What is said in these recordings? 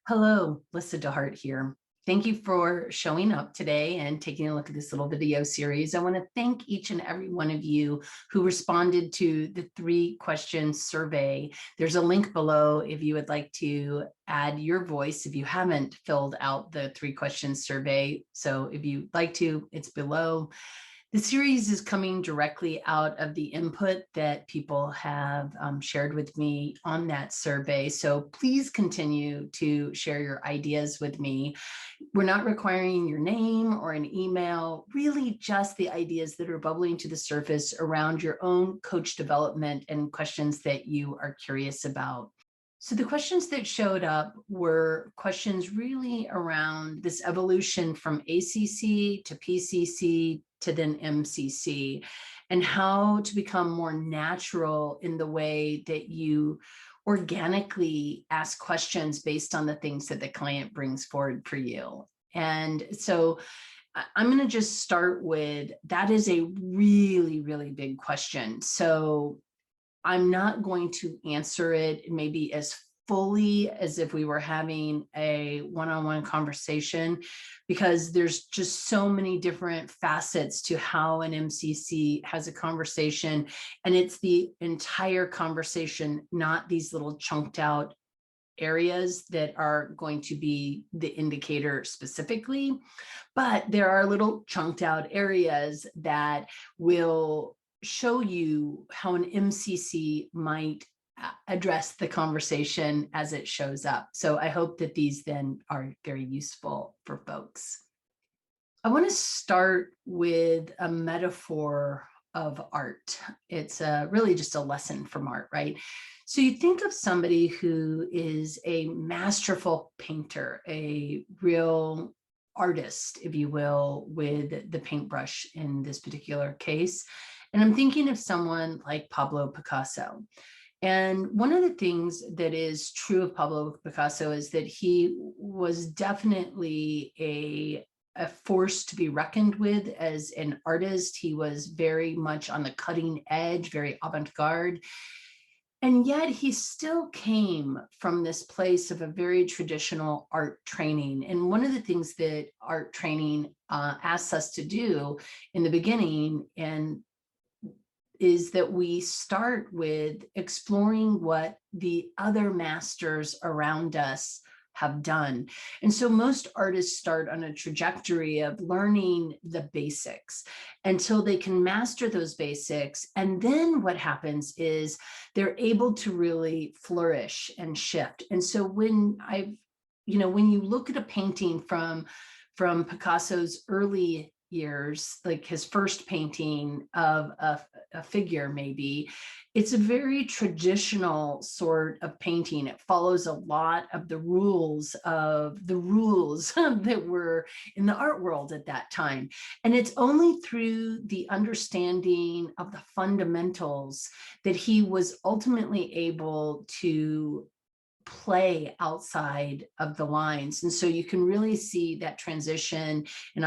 Hello, Lyssa deHart here. Thank you for showing up today and taking a look at this little video series. I want to thank each and every one of you who responded to the 3-question survey. There's a link below if you would like to add your voice if you haven't filled out the 3-question survey. So if you'd like to, it's below. The series is coming directly out of the input that people have shared with me on that survey. So please continue to share your ideas with me. We're not requiring your name or an email, really just the ideas that are bubbling to the surface around your own coach development and questions that you are curious about. So the questions that showed up were questions really around this evolution from ACC to PCC to then MCC, and how to become more natural in the way that you organically ask questions based on the things that the client brings forward for you. And so I'm going to just start with, that is a really, really big question. So I'm not going to answer it maybe as fully as if we were having a one-on-one conversation, because there's just so many different facets to how an MCC has a conversation, and it's the entire conversation, not these little chunked out areas that are going to be the indicator specifically, but there are little chunked out areas that will show you how an MCC might address the conversation as it shows up. So I hope that these then are very useful for folks. I want to start with a metaphor of art. It's really just a lesson from art, right? So you think of somebody who is a masterful painter, a real artist, if you will, with the paintbrush in this particular case. And I'm thinking of someone like Pablo Picasso. And one of the things that is true of Pablo Picasso is that he was definitely a force to be reckoned with as an artist. He was very much on the cutting edge, very avant-garde. And yet he still came from this place of a very traditional art training. And one of the things that art training asks us to do in the beginning is that we start with exploring what the other masters around us have done. And so most artists start on a trajectory of learning the basics until they can master those basics. And then what happens is they're able to really flourish and shift. And so when you look at a painting from Picasso's early years, like his first painting of a figure, maybe, it's a very traditional sort of painting. It follows a lot of the rules that were in the art world at that time. And it's only through the understanding of the fundamentals that he was ultimately able to play outside of the lines. And so you can really see that transition, and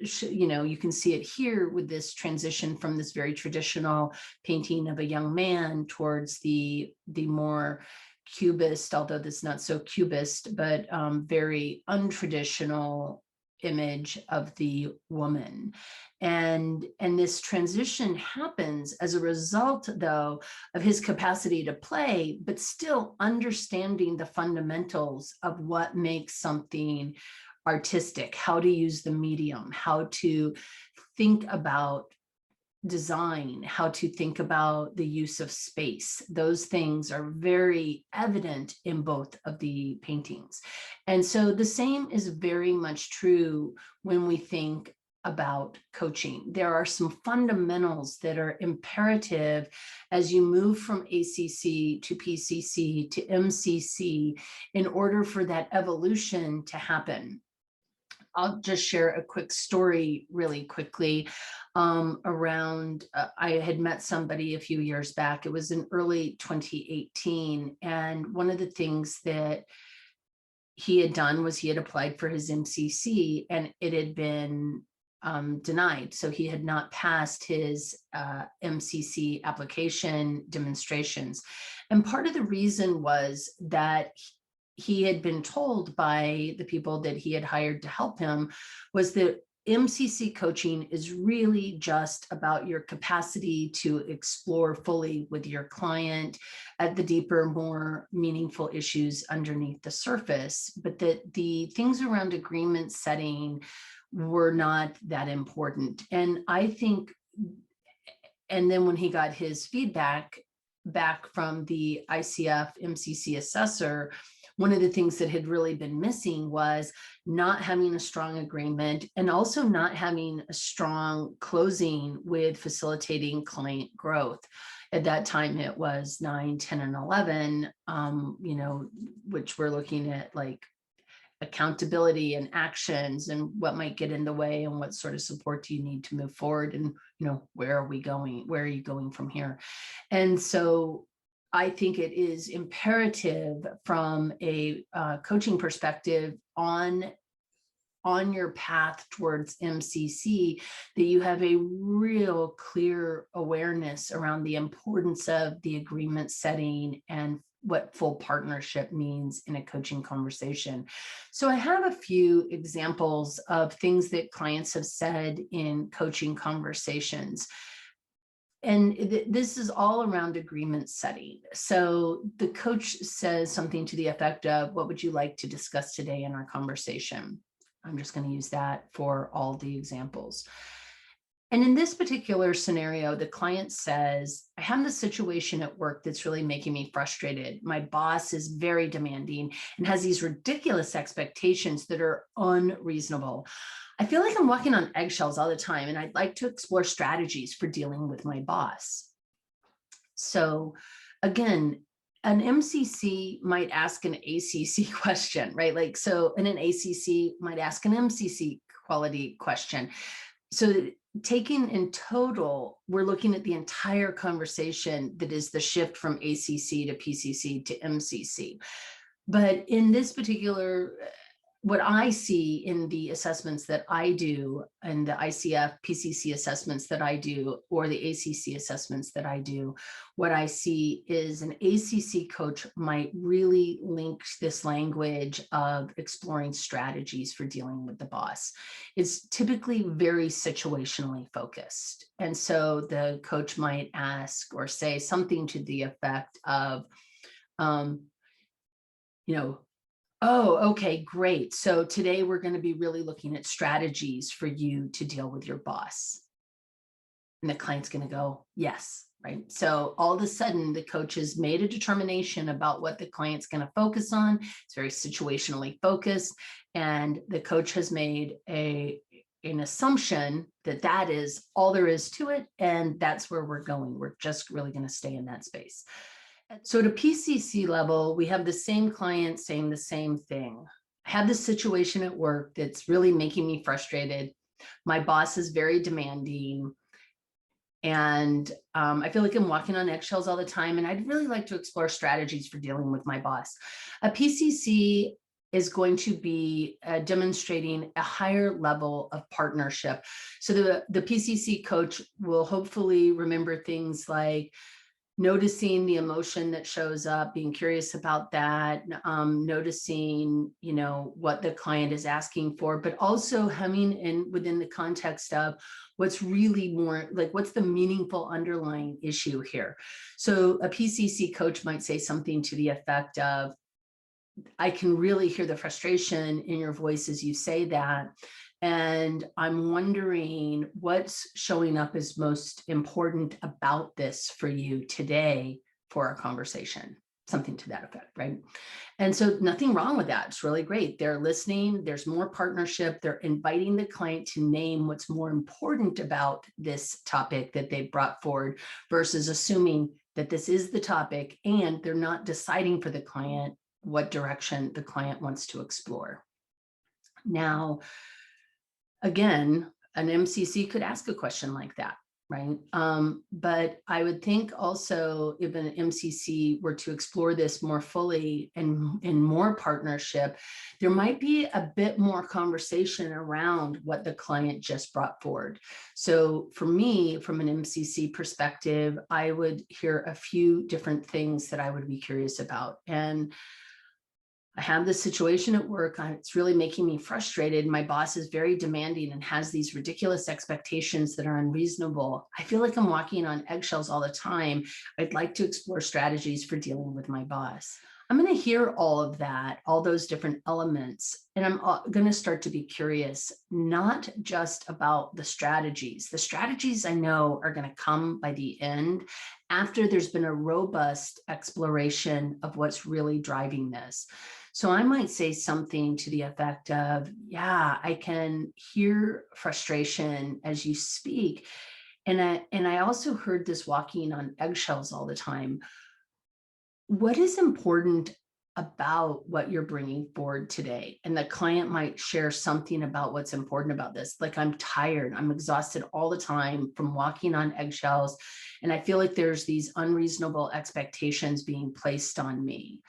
you can see it here with this transition from this very traditional painting of a young man towards the more cubist, although this is not so cubist, but very untraditional image of the woman. And this transition happens as a result, though, of his capacity to play, but still understanding the fundamentals of what makes something artistic, how to use the medium, how to think about design, how to think about the use of space. Those things are very evident in both of the paintings. And so the same is very much true when we think about coaching. There are some fundamentals that are imperative as you move from ACC to PCC to MCC in order for that evolution to happen. I'll just share a quick story really quickly around, I had met somebody a few years back. It was in early 2018. And one of the things that he had done was he had applied for his MCC and it had been denied. So he had not passed his MCC application demonstrations. And part of the reason was that he had been told by the people that he had hired to help him was that MCC coaching is really just about your capacity to explore fully with your client at the deeper, more meaningful issues underneath the surface, but that the things around agreement setting were not that important. And I think, and then when he got his feedback back from the ICF MCC assessor, one of the things that had really been missing was not having a strong agreement and also not having a strong closing with facilitating client growth. At that time, it was 9, 10, and 11, which we're looking at like accountability and actions and what might get in the way and what sort of support do you need to move forward, and where are we going, where are you going from here. And so I think it is imperative from a coaching perspective on your path towards MCC that you have a real clear awareness around the importance of the agreement setting and what full partnership means in a coaching conversation. So I have a few examples of things that clients have said in coaching conversations. And this is all around agreement setting. So the coach says something to the effect of, what would you like to discuss today in our conversation? I'm just going to use that for all the examples. And in this particular scenario, the client says, I have this situation at work that's really making me frustrated. My boss is very demanding and has these ridiculous expectations that are unreasonable. I feel like I'm walking on eggshells all the time, and I'd like to explore strategies for dealing with my boss. So again, an MCC might ask an ACC question, right? Like, so, and an ACC might ask an MCC quality question. So taking in total, we're looking at the entire conversation that is the shift from ACC to PCC to MCC. But in this particular, what I see in the assessments that I do and the ICF PCC assessments that I do, or the ACC assessments that I do, what I see is an ACC coach might really link this language of exploring strategies for dealing with the boss. It's typically very situationally focused. And so the coach might ask or say something to the effect of, oh, okay, great. So today we're going to be really looking at strategies for you to deal with your boss. And the client's going to go, yes, right? So all of a sudden, the coach has made a determination about what the client's going to focus on. It's very situationally focused. And the coach has made an assumption that that is all there is to it. And that's where we're going. We're just really going to stay in that space. So at a PCC level, we have the same client saying the same thing. I have this situation at work that's really making me frustrated. My boss is very demanding, and I feel like I'm walking on eggshells all the time, and I'd really like to explore strategies for dealing with my boss. A PCC is going to be demonstrating a higher level of partnership. So the PCC coach will hopefully remember things like noticing the emotion that shows up, being curious about that, noticing, what the client is asking for, but also having within the context of what's really more like, what's the meaningful underlying issue here. So a PCC coach might say something to the effect of, I can really hear the frustration in your voice as you say that. And I'm wondering what's showing up as most important about this for you today for our conversation, something to that effect, right? And so nothing wrong with that. It's really great. They're listening. There's more partnership. They're inviting the client to name what's more important about this topic that they brought forward versus assuming that this is the topic, and they're not deciding for the client what direction the client wants to explore. Now, again, an MCC could ask a question like that, right? But I would think also if an MCC were to explore this more fully and in more partnership, there might be a bit more conversation around what the client just brought forward. So for me, from an MCC perspective, I would hear a few different things that I would be curious about. And I have this situation at work. It's really making me frustrated. My boss is very demanding and has these ridiculous expectations that are unreasonable. I feel like I'm walking on eggshells all the time. I'd like to explore strategies for dealing with my boss. I'm going to hear all of that, all those different elements, and I'm going to start to be curious, not just about the strategies. The strategies I know are going to come by the end after there's been a robust exploration of what's really driving this. So I might say something to the effect of, yeah, I can hear frustration as you speak. And I also heard this walking on eggshells all the time. What is important about what you're bringing forward today? And the client might share something about what's important about this. Like, I'm tired, I'm exhausted all the time from walking on eggshells. And I feel like there's these unreasonable expectations being placed on me.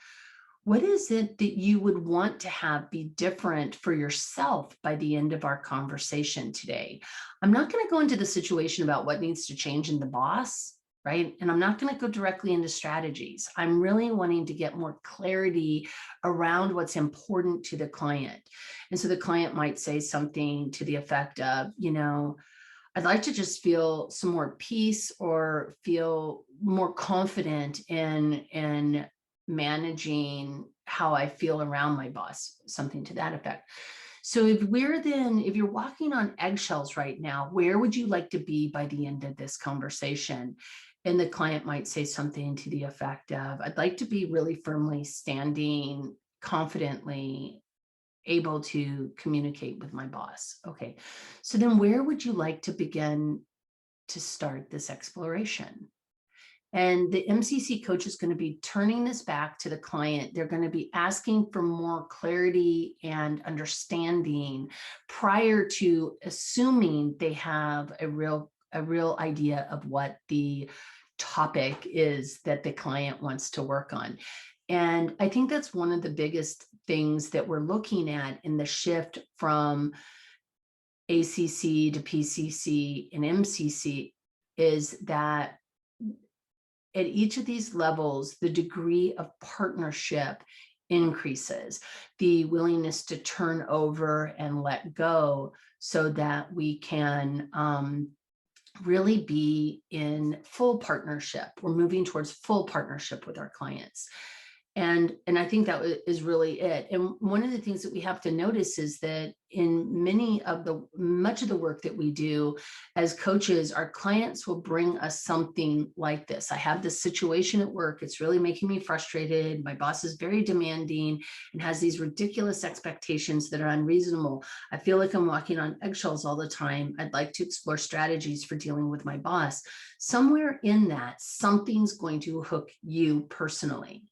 What is it that you would want to have be different for yourself by the end of our conversation today? I'm not going to go into the situation about what needs to change in the boss, right? And I'm not going to go directly into strategies. I'm really wanting to get more clarity around what's important to the client. And so the client might say something to the effect of, I'd like to just feel some more peace or feel more confident in managing how I feel around my boss, something to that effect. So if you're walking on eggshells right now, where would you like to be by the end of this conversation? And the client might say something to the effect of, I'd like to be really firmly standing, confidently able to communicate with my boss. Okay. So then where would you like to begin to start this exploration? And the MCC coach is going to be turning this back to the client. They're going to be asking for more clarity and understanding prior to assuming they have a real idea of what the topic is that the client wants to work on. And I think that's one of the biggest things that we're looking at in the shift from ACC to PCC and MCC is that at each of these levels, the degree of partnership increases, the willingness to turn over and let go so that we can really be in full partnership. We're moving towards full partnership with our clients. And I think that is really it. And one of the things that we have to notice is that in much of the work that we do as coaches, our clients will bring us something like this. I have this situation at work. It's really making me frustrated. My boss is very demanding and has these ridiculous expectations that are unreasonable. I feel like I'm walking on eggshells all the time. I'd like to explore strategies for dealing with my boss. Somewhere in that, something's going to hook you personally.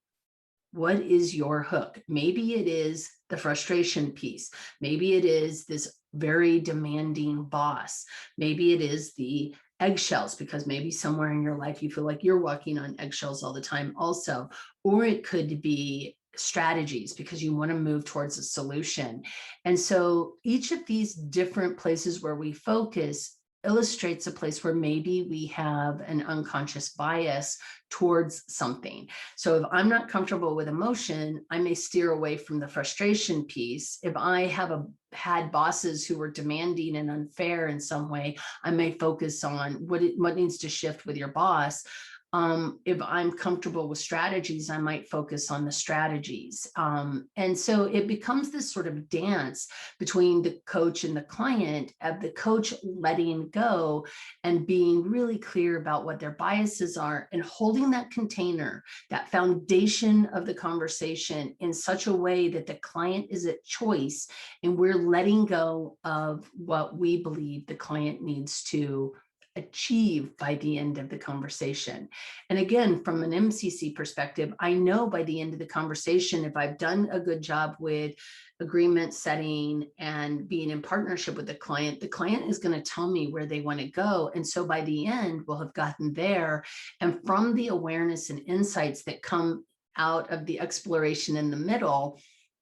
What is your hook? Maybe it is the frustration piece. Maybe it is this very demanding boss. Maybe it is the eggshells, because maybe somewhere in your life you feel like you're walking on eggshells all the time also. Or it could be strategies because you want to move towards a solution. And so each of these different places where we focus illustrates a place where maybe we have an unconscious bias towards something. So if I'm not comfortable with emotion, I may steer away from the frustration piece. If I have had bosses who were demanding and unfair in some way, I may focus on what needs to shift with your boss. If I'm comfortable with strategies, I might focus on the strategies. And so it becomes this sort of dance between the coach and the client, of the coach letting go and being really clear about what their biases are and holding that container, that foundation of the conversation in such a way that the client is at choice and we're letting go of what we believe the client needs to achieve by the end of the conversation. And again, from an MCC perspective, I know by the end of the conversation, if I've done a good job with agreement setting and being in partnership with the client is going to tell me where they want to go. And so by the end, we'll have gotten there. And from the awareness and insights that come out of the exploration in the middle,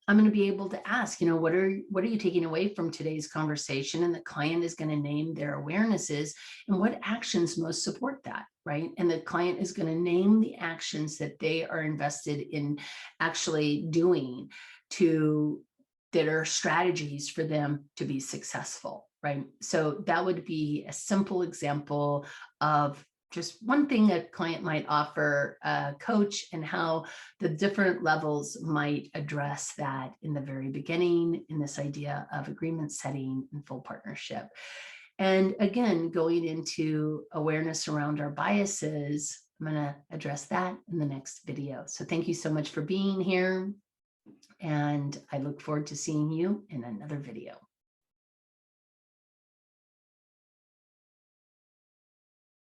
I'm going to be able to ask, what are you taking away from today's conversation? And the client is going to name their awarenesses and what actions most support that, right? And the client is going to name the actions that they are invested in actually doing that are strategies for them to be successful, right? So that would be a simple example of just one thing a client might offer a coach, and how the different levels might address that in the very beginning, in this idea of agreement setting and full partnership. And again, going into awareness around our biases, I'm going to address that in the next video. So thank you so much for being here, and I look forward to seeing you in another video.